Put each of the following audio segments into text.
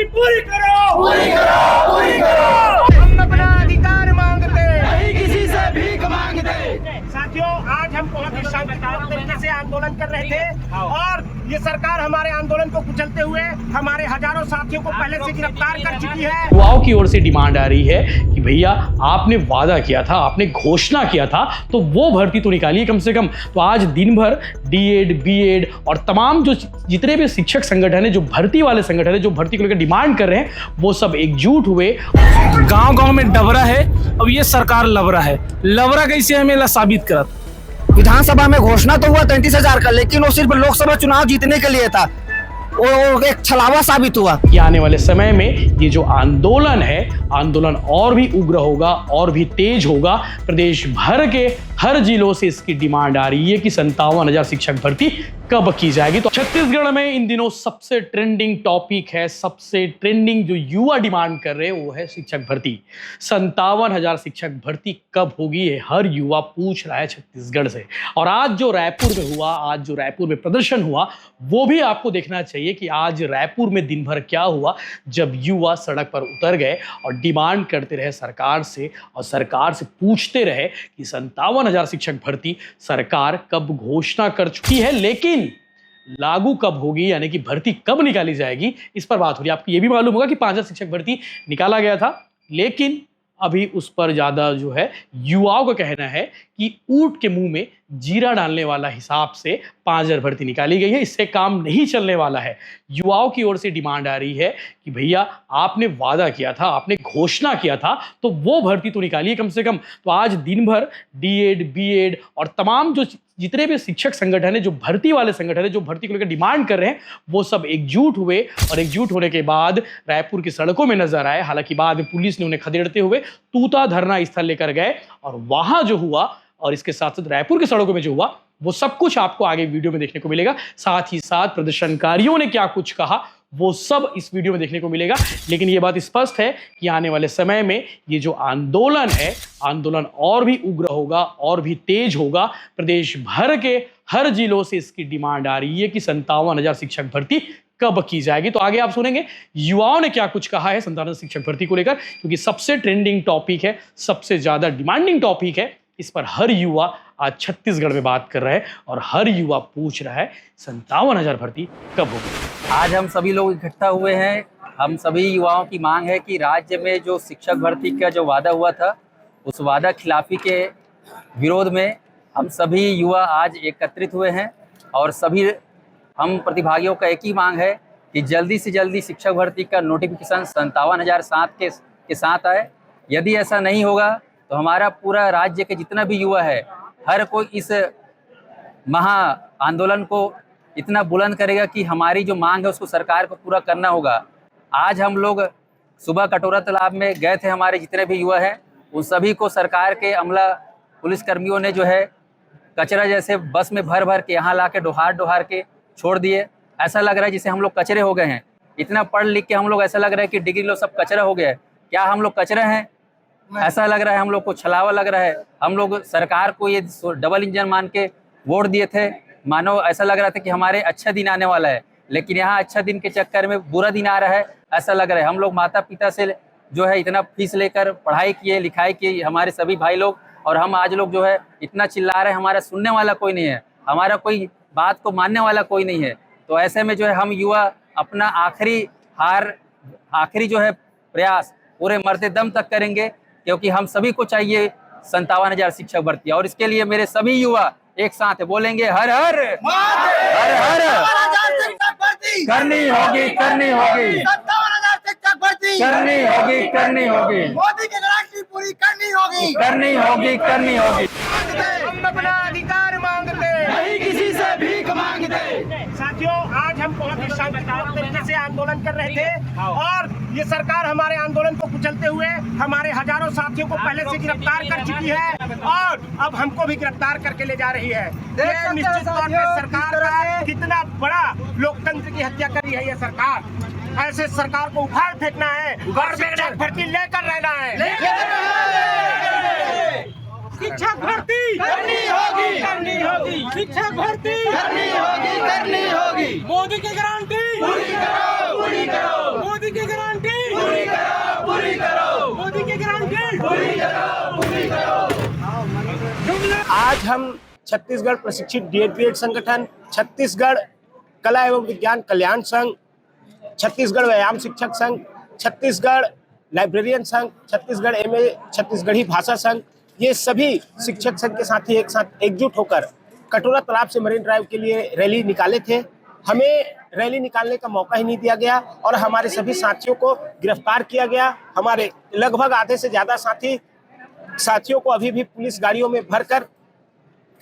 Guarantee पूरी करो, पूरी करो, पूरी करो। हम अपना अधिकार मांगते, नहीं किसी से भीख मांगते। साथियों, आज हम बहुत ही शांतिपूर्ण तरीके से आंदोलन कर रहे थे और ये सरकार हमारे आंदोलन को कुचलते हुए हमारे हजारों साथियों को पहले से गिरफ्तार कर चुकी है। युवाओं की ओर से डिमांड आ रही है कि भैया आपने वादा किया था, आपने घोषणा किया था, तो वो भर्ती तो निकालिए कम से कम। तो आज दिन भर डीएड, बीएड और तमाम जो जितने भी शिक्षक संगठन है, जो भर्ती वाले संगठन है, जो भर्ती को लेकर डिमांड कर रहे हैं, वो सब एकजुट हुए। गांव गांव में डबरा है, अब ये सरकार लबरा है। लबरा कैसे हमें साबित करत। विधानसभा में घोषणा तो हुआ 33,000 का, लेकिन वो सिर्फ लोकसभा चुनाव जीतने के लिए था। वो एक छलावा साबित हुआ कि आने वाले समय में ये जो आंदोलन है, आंदोलन और भी उग्र होगा और भी तेज होगा। प्रदेश भर के हर जिलों से इसकी डिमांड आ रही है कि 57,000 शिक्षक भर्ती कब की जाएगी। तो छत्तीसगढ़ में इन दिनों सबसे ट्रेंडिंग टॉपिक है, सबसे ट्रेंडिंग जो युवा डिमांड कर रहे हैं वो है शिक्षक भर्ती। 57,000 शिक्षक भर्ती कब होगी, ये हर युवा पूछ रहा है छत्तीसगढ़ से। और आज जो रायपुर में हुआ, आज जो रायपुर में प्रदर्शन हुआ, वो भी आपको देखना चाहिए कि आज रायपुर में दिन भर क्या हुआ, जब युवा सड़क पर उतर गए और डिमांड करते रहे सरकार से, और सरकार से पूछते रहे कि 57,000 शिक्षक भर्ती सरकार कब घोषणा कर चुकी है, लेकिन लागू कब होगी, यानी कि भर्ती कब निकाली जाएगी, इस पर बात हो रही है। आपको ये भी मालूम होगा कि 5,000 शिक्षक भर्ती निकाला गया था, लेकिन अभी उस पर ज़्यादा जो है युवाओं का कहना है कि ऊंट के मुंह में जीरा डालने वाला हिसाब से 5,000 भर्ती निकाली गई है, इससे काम नहीं चलने वाला है। युवाओं की ओर से डिमांड आ रही है कि भैया आपने वादा किया था, आपने घोषणा किया था, तो वो भर्ती तो निकालिए कम से कम। तो आज दिन भर डीएड, बीएड और तमाम जो जितने भी शिक्षक संगठन है, जो भर्ती वाले संगठन है, जो भर्ती को लेकर डिमांड कर रहे हैं, वो सब एकजुट हुए और एकजुट होने के बाद रायपुर की सड़कों में नजर आए। हालांकि बाद में पुलिस ने उन्हें खदेड़ते हुए तूता धरना स्थल लेकर गए और वहां जो हुआ, और इसके साथ साथ रायपुर की सड़कों में जो हुआ, वो सब कुछ आपको आगे वीडियो में देखने को मिलेगा। साथ ही साथ प्रदर्शनकारियों ने क्या कुछ कहा, वो सब इस वीडियो में देखने को मिलेगा। लेकिन ये बात स्पष्ट है कि आने वाले समय में ये जो आंदोलन है, आंदोलन और भी उग्र होगा और भी तेज होगा। प्रदेश भर के हर जिलों से इसकी डिमांड आ रही है कि 57,000 शिक्षक भर्ती कब की जाएगी। तो आगे आप सुनेंगे युवाओं ने क्या कुछ कहा है 57,000 शिक्षक भर्ती को लेकर, क्योंकि सबसे ट्रेंडिंग टॉपिक है, सबसे ज्यादा डिमांडिंग टॉपिक है। इस पर हर युवा आज छत्तीसगढ़ में बात कर रहा है और हर युवा पूछ रहा है 57,000 भर्ती कब होगी। आज हम सभी लोग इकट्ठा हुए हैं। हम सभी युवाओं की मांग है कि राज्य में जो शिक्षक भर्ती का जो वादा हुआ था, उस वादा खिलाफी के विरोध में हम सभी युवा आज एकत्रित हुए हैं। और सभी हम प्रतिभागियों का एक ही मांग है कि जल्दी से जल्दी शिक्षक भर्ती का नोटिफिकेशन 57,007 के साथ आए। यदि ऐसा नहीं होगा तो हमारा पूरा राज्य के जितना भी युवा है, हर कोई इस महा आंदोलन को इतना बुलंद करेगा कि हमारी जो मांग है उसको सरकार को पूरा करना होगा। आज हम लोग सुबह कटोरा तालाब में गए थे, हमारे जितने भी युवा हैं उन सभी को सरकार के अमला पुलिस कर्मियों ने जो है कचरा जैसे बस में भर भर के यहाँ ला के डोहार के छोड़ दिए। ऐसा लग रहा है जैसे हम लोग कचरे हो गए हैं। इतना पढ़ लिख के हम लोग ऐसा लग रहा है कि डिग्री लो सब कचरा हो गया है। क्या हम लोग कचरा हैं? ऐसा लग रहा है, हम लोग को छलावा लग रहा है। हम लोग सरकार को ये डबल इंजन मान के वोट दिए थे, मानो ऐसा लग रहा था कि हमारे अच्छा दिन आने वाला है, लेकिन यहाँ अच्छा दिन के चक्कर में बुरा दिन आ रहा है ऐसा लग रहा है। हम लोग माता पिता से जो है इतना फीस लेकर पढ़ाई किए, लिखाई की, हमारे सभी भाई लोग, और हम आज लोग जो है इतना चिल्ला रहे हैं, हमारा सुनने वाला कोई नहीं है, हमारा कोई बात को मानने वाला कोई नहीं है। तो ऐसे में जो है हम युवा अपना आखिरी जो है प्रयास पूरे मरते दम तक करेंगे, क्योंकि हम सभी को चाहिए 57,000 शिक्षक भर्ती। और इसके लिए मेरे सभी युवा एक साथ बोलेंगे हर हर हर हर करनी होगी, करनी होगी, 57,000 शिक्षक भर्ती करनी होगी, करनी होगी, मोदी की गारंटी पूरी करनी होगी, करनी होगी, करनी होगी। हम अपना अधिकार मांगते, नहीं किसी से भीख मांगते। साथियों, आज हम बहुत ही शांतिपूर्ण तरीके से आंदोलन कर रहे थे और ये सरकार हमारे आंदोलन को कुचलते हुए हमारे हजारों साथियों को पहले से गिरफ्तार कर चुकी है और अब हमको भी गिरफ्तार करके ले जा रही है। ये निश्चित तौर पे सरकार का कितना बड़ा लोकतंत्र की हत्या करी है ये सरकार। ऐसे सरकार को उखाड़ फेंकना है और शिक्षक भर्ती लेकर रहना है। शिक्षक भर्ती करनी होगी, करनी होगी, शिक्षक भर्ती करनी होगी, करनी होगी। मोदी की गारंटी पूरी करो, पूरी करो। मोदी की आज हम छत्तीसगढ़ प्रशिक्षित डीएड संगठन, छत्तीसगढ़ कला एवं विज्ञान कल्याण संघ, छत्तीसगढ़ व्यायाम शिक्षक संघ, छत्तीसगढ़ लाइब्रेरियन संघ, छत्तीसगढ़ एमए छत्तीसगढ़ी भाषा संघ, ये सभी शिक्षक संघ के साथी एक साथ एकजुट होकर कटोरा तालाब से मरीन ड्राइव के लिए रैली निकाले थे। हमें रैली निकालने का मौका ही नहीं दिया गया और हमारे सभी साथियों को गिरफ्तार किया गया। हमारे लगभग आधे से ज्यादा साथियों को अभी भी पुलिस गाड़ियों में भरकर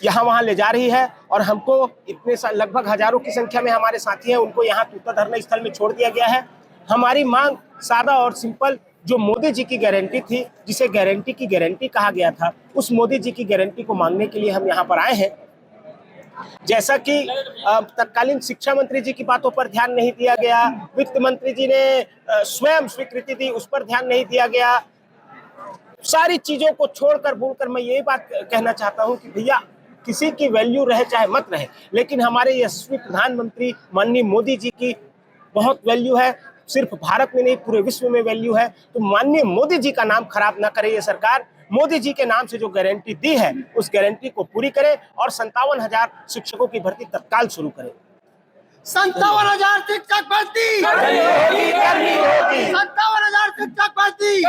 यहाँ वहाँ ले जा रही है और हमको इतने लगभग हजारों की संख्या में हमारे साथी हैं, उनको यहाँ तूता धरना स्थल में छोड़ दिया गया है। हमारी मांग सादा और सिंपल, जो मोदी जी की गारंटी थी, जिसे गारंटी की गारंटी कहा गया था, उस मोदी जी की गारंटी को मांगने के लिए हम यहाँ पर आए हैं। जैसा कि तत्कालीन शिक्षा मंत्री जी की बातों पर ध्यान नहीं दिया गया, वित्त मंत्री जी ने स्वयं स्वीकृति दी, उस पर ध्यान नहीं दिया गया। सारी चीजों को छोड़कर बोलकर मैं यही बात कहना चाहता हूं कि भैया किसी की वैल्यू रहे चाहे मत रहे, लेकिन हमारे यशस्वी प्रधानमंत्री माननीय मोदी जी की बहुत वैल्यू है। सिर्फ भारत में नहीं, पूरे विश्व में वैल्यू है। तो माननीय मोदी जी का नाम खराब ना करे ये सरकार। मोदी जी के नाम से जो गारंटी दी है उस गारंटी को पूरी करे और 57,000 शिक्षकों की भर्ती तत्काल शुरू करे। 57,000 शिक्षक भर्ती, 57,000 शिक्षक भर्ती,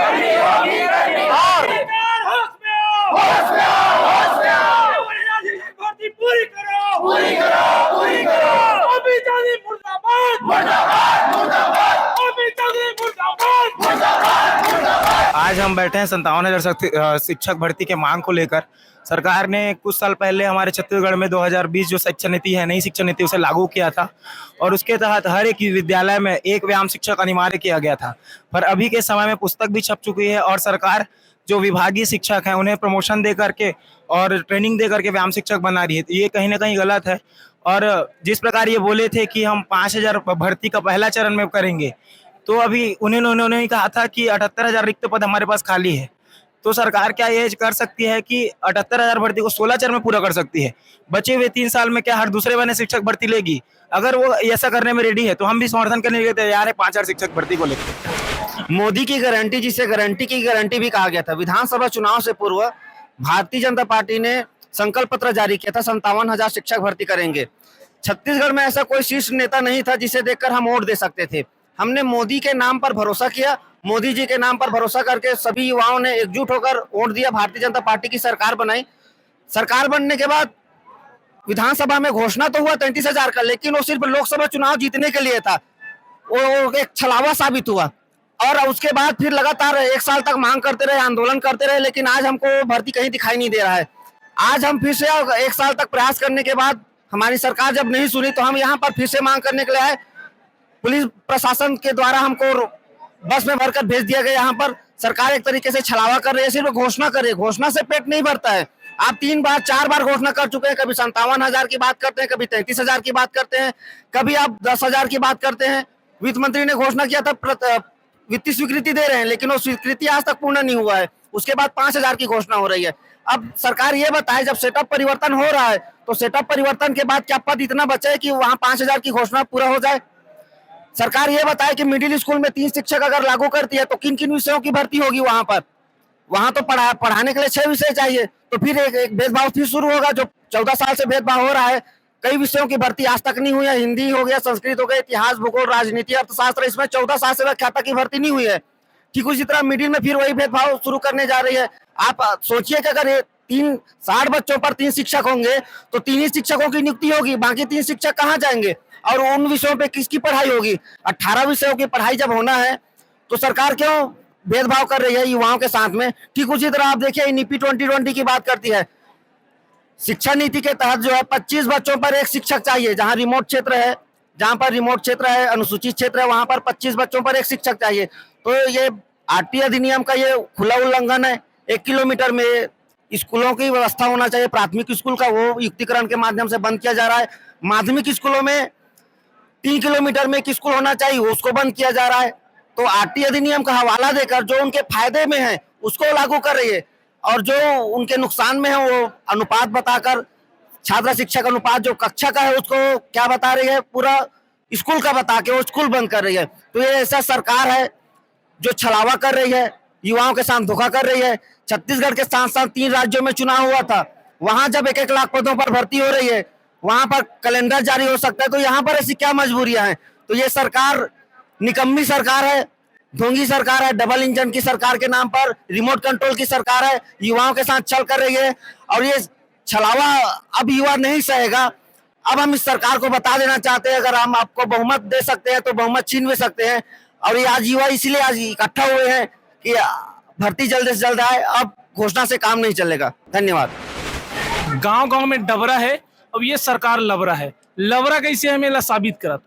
पूरी करो, पूरी करो, पूरी करो। आज हम बैठे हैं 57,000 शिक्षक भर्ती के मांग को लेकर। सरकार ने कुछ साल पहले हमारे छत्तीसगढ़ में 2020 जो शिक्षा नीति है, नई शिक्षा नीति, उसे लागू किया था और उसके तहत हर एक विद्यालय में एक व्यायाम शिक्षक अनिवार्य किया गया था। पर अभी के समय में पुस्तक भी छप चुकी है और सरकार जो विभागीय शिक्षक हैं उन्हें प्रमोशन दे करके और ट्रेनिंग दे करके व्यायाम शिक्षक बना रही है। ये कहीं ना कहीं गलत है। और जिस प्रकार ये बोले थे कि हम 5,000 भर्ती का पहला चरण में करेंगे, तो अभी उन्होंने कहा था कि 78,000 रिक्त पद हमारे पास खाली है। तो सरकार क्या ये कर सकती है कि 78,000 भर्ती को 16 चरण में पूरा कर सकती है? बचे हुए 3 साल में क्या हर दूसरे महीने शिक्षक भर्ती लेगी? अगर वो ऐसा करने में रेडी है तो हम भी समर्थन करने के लिए तैयार है 5,000 शिक्षक भर्ती को लेकर। मोदी की गारंटी, जिसे गारंटी की गारंटी भी कहा गया था, विधानसभा चुनाव से पूर्व भारतीय जनता पार्टी ने संकल्प पत्र जारी किया था, 57,000 शिक्षक भर्ती करेंगे। छत्तीसगढ़ में ऐसा कोई शीर्ष नेता नहीं था जिसे देखकर हम वोट दे सकते थे। हमने मोदी के नाम पर भरोसा किया, मोदी जी के नाम पर भरोसा करके सभी युवाओं ने एकजुट होकर वोट दिया, भारतीय जनता पार्टी की सरकार बनाई। सरकार बनने के बाद विधानसभा में घोषणा तो हुआ 33,000 का, लेकिन वो सिर्फ लोकसभा चुनाव जीतने के लिए था। वो एक छलावा साबित हुआ और उसके बाद फिर लगातार 1 साल तक मांग करते रहे, आंदोलन करते रहे, लेकिन आज हमको भर्ती कहीं दिखाई नहीं दे रहा है। आज हम फिर से 1 साल तक प्रयास करने के बाद हमारी सरकार जब नहीं सुनी तो हम यहाँ पर फिर से मांग करने के लिए आए। पुलिस प्रशासन के द्वारा हमको बस में भरकर भेज दिया गया। यहाँ पर सरकार एक तरीके से छलावा कर रही है, सिर्फ घोषणा कर रही है। घोषणा से पेट नहीं भरता है। आप 3 बार 4 बार घोषणा कर चुके हैं, कभी 57,000 की बात करते हैं, कभी 33,000 की बात करते हैं, कभी आप 10,000 की बात करते हैं। वित्त मंत्री ने घोषणा किया था वित्तीय स्वीकृति दे रहे हैं, लेकिन वो स्वीकृति आज तक पूर्ण नहीं हुआ है। उसके बाद 5,000 की घोषणा हो रही है। अब सरकार ये बताए, जब सेटअप परिवर्तन हो रहा है तो सेटअप परिवर्तन के बाद क्या पद इतना बचा है कि वहां 5,000 की घोषणा पूरा हो जाए? सरकार ये बताए कि मिडिल स्कूल में 3 शिक्षक अगर लागू करती है तो किन किन विषयों की भर्ती होगी वहां पर? वहां तो पढ़ाने के लिए 6 विषय चाहिए, तो फिर एक भेदभाव फिर शुरू होगा। जो 14 साल से भेदभाव हो रहा है, कई विषयों की भर्ती आज तक नहीं हुई है। हिंदी हो गया, संस्कृत हो गया, इतिहास, भूगोल, राजनीति, अर्थशास्त्र, इसमें 14 साल से व्याख्याता की भर्ती नहीं हुई है। ठीक उसी तरह मिडिल में फिर वही भेदभाव शुरू करने जा रही है। आप सोचिए कि अगर 60 बच्चों पर 3 शिक्षक होंगे तो 3 ही शिक्षकों की नियुक्ति होगी, बाकी 3 शिक्षक कहाँ जाएंगे और उन विषयों पे किसकी पढ़ाई होगी? 18 विषयों की पढ़ाई जब होना है तो सरकार क्यों भेदभाव कर रही है युवाओं के साथ में? ठीक उसी तरह आप देखिए नीति 2020 की बात करती है। शिक्षा नीति के तहत जो है 25 बच्चों पर 1 शिक्षक चाहिए। जहां रिमोट क्षेत्र है, जहां पर रिमोट क्षेत्र है, अनुसूचित क्षेत्र है, वहां पर 25 बच्चों पर 1 शिक्षक चाहिए। तो ये आरटीआई अधिनियम का ये खुला उल्लंघन है। 1 किलोमीटर में स्कूलों की व्यवस्था होना चाहिए। प्राथमिक स्कूल का वो युक्तिकरण के माध्यम से बंद किया जा रहा है। माध्यमिक स्कूलों में 3 किलोमीटर में एक स्कूल होना चाहिए, उसको बंद किया जा रहा है। तो आरटीआई अधिनियम का हवाला देकर जो उनके फायदे में है उसको लागू कर रही है और जो उनके नुकसान में है वो अनुपात बताकर, छात्र शिक्षक अनुपात जो कक्षा का है उसको क्या बता रही है, पूरा स्कूल का बता के वो स्कूल बंद कर रही है। तो ये ऐसा सरकार है जो छलावा कर रही है, युवाओं के साथ धोखा कर रही है। छत्तीसगढ़ के साथ साथ 3 राज्यों में चुनाव हुआ था, वहां जब 1-1 लाख पदों पर भर्ती हो रही है, वहां पर कैलेंडर जारी हो सकता है, तो यहाँ पर ऐसी क्या मजबूरियां हैं? तो ये सरकार निकम्मी सरकार है, ढोंगी सरकार है, डबल इंजन की सरकार के नाम पर रिमोट कंट्रोल की सरकार है, युवाओं के साथ छल कर रही है और ये छलावा अब युवा नहीं सहेगा। अब हम इस सरकार को बता देना चाहते हैं, अगर हम आपको बहुमत दे सकते हैं तो बहुमत छीन भी सकते हैं। और ये आज युवा इसलिए आज इकट्ठा हुए हैं कि भर्ती जल्द से जल्द आए, अब घोषणा से काम नहीं चलेगा। धन्यवाद। गांव-गांव में डबरा है, अब ये सरकार लबरा है। लबरा कैसे हमें साबित करत?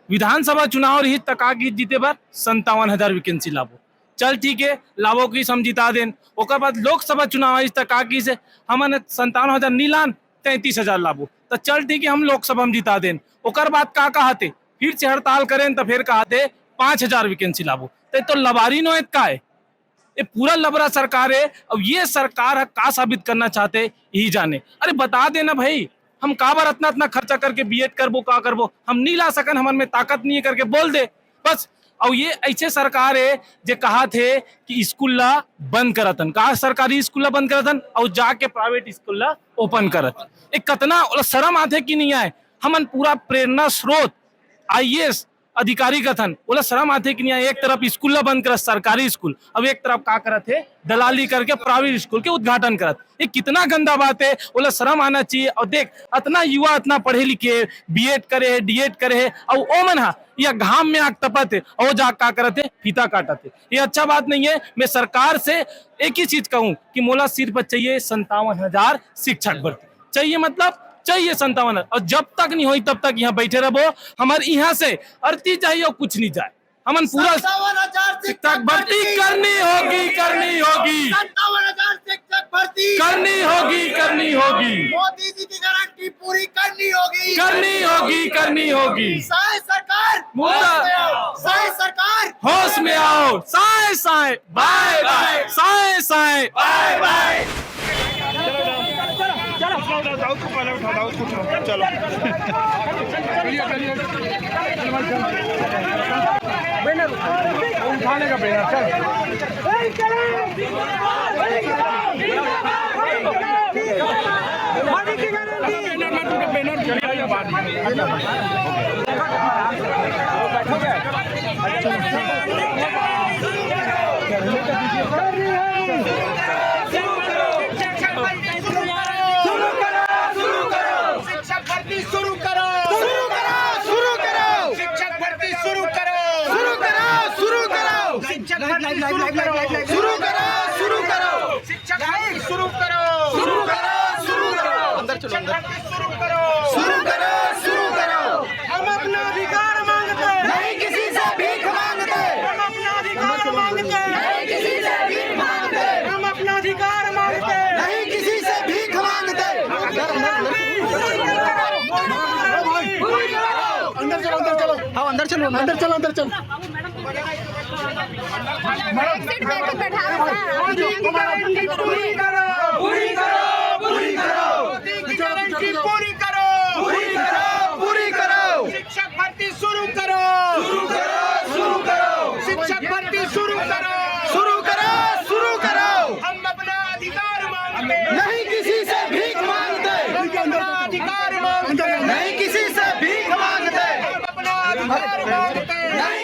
विधानसभा चुनाव रही तका की जीते बार 57,000 वैकेंसी लाभो, चल ठीक है, लाभो की हम जिता देन। ओकर बाद लोकसभा चुनाव इस तका की से हमने 57,000 नीलान 33,000 लाभो, तो चल ठीक है, हम लोकसभा में जिता देन। ओकर बाद का कहते फिर से हड़ताल करें तो फिर कहते 5,000 वैकेंसी लाभो, तो लबारी नो का है, ये पूरा लबरा सरकार है। अब ये सरकार का साबित करना चाहते यही जाने। अरे बता देना भाई, हम का बार इतना खर्चा करके बीएड करबो, का करबो, हम नहीं ला सकन, हमारे में ताकत नहीं है करके बोल दे बस। और ये ऐसे सरकार है जो कहा थे कि स्कूल ला बंद करतन, कहा सरकारी स्कूल ला बंद करतन और जाके प्राइवेट स्कूल ला ओपन करत। एक कितना शर्म आते कि नहीं आए? हमन पूरा प्रेरणा स्रोत IAS अधिकारी कथन बोला शर्म आते कि नहीं आए? एक तरफ स्कूल ला बंद करत सरकारी स्कूल, अब एक तरफ का करत है दलाली करके प्राइवेट स्कूल के उद्घाटन करत। ये कितना गंदा बात है, बोला शर्म आना चाहिए। और देख इतना युवा इतना पढ़े लिखे बीएड करे है, डीएड करे है, और ओ मन या घाम में आग तपत है और जा का करते फीता काटते। ये अच्छा बात नहीं है। मैं सरकार से एक ही चीज कहूँ कि मोला सिर्फ चाहिए 57,000 शिक्षक भर्ती चाहिए, मतलब चाहिए 57,000, और जब तक नहीं हुई तब तक यहाँ बैठे रहो। हमारे यहाँ से अर्थी चाहिए और कुछ नहीं जाए, हमन पूरा 57,000 शिक्षक भर्ती करनी होगी, करनी होगी, 57,000 शिक्षक भर्ती करनी होगी, करनी होगी, मोदी जी की गारंटी पूरी करनी होगी, करनी होगी, करनी होगी। साए सरकार मुद्दा साए सरकार होश में आओ, साए साए बाय बाय, साए साए बाय बाय। हम अपना अधिकार मांगते हैं, नहीं किसी से भीख मांगते, हम अपना अधिकार मांगते हैं, नहीं किसी से भीख मांगते, हम अपना अधिकार मांगते हैं। नहीं किसी से भीख मांगते। अंदर चलो, अंदर चलो, हाँ अंदर चलो, अंदर चलो, अंदर चलो। सीट पे तो बैठा रहा है। पूरी करो, पूरी करो, पूरी करो, गारंटी पूरी करो, पूरी करो, पूरी करो, शिक्षक भर्ती शुरू करो, शुरू करो, शुरू करो, शिक्षक भर्ती शुरू करो, शुरू करो, शुरू करो। हम अपना अधिकार मांगते हैं, नहीं किसी से भीख मांगते, हम अपना अधिकार मांगते हैं, नहीं किसी से भीख मांगते, हम अपना अधिकार मांगते हैं।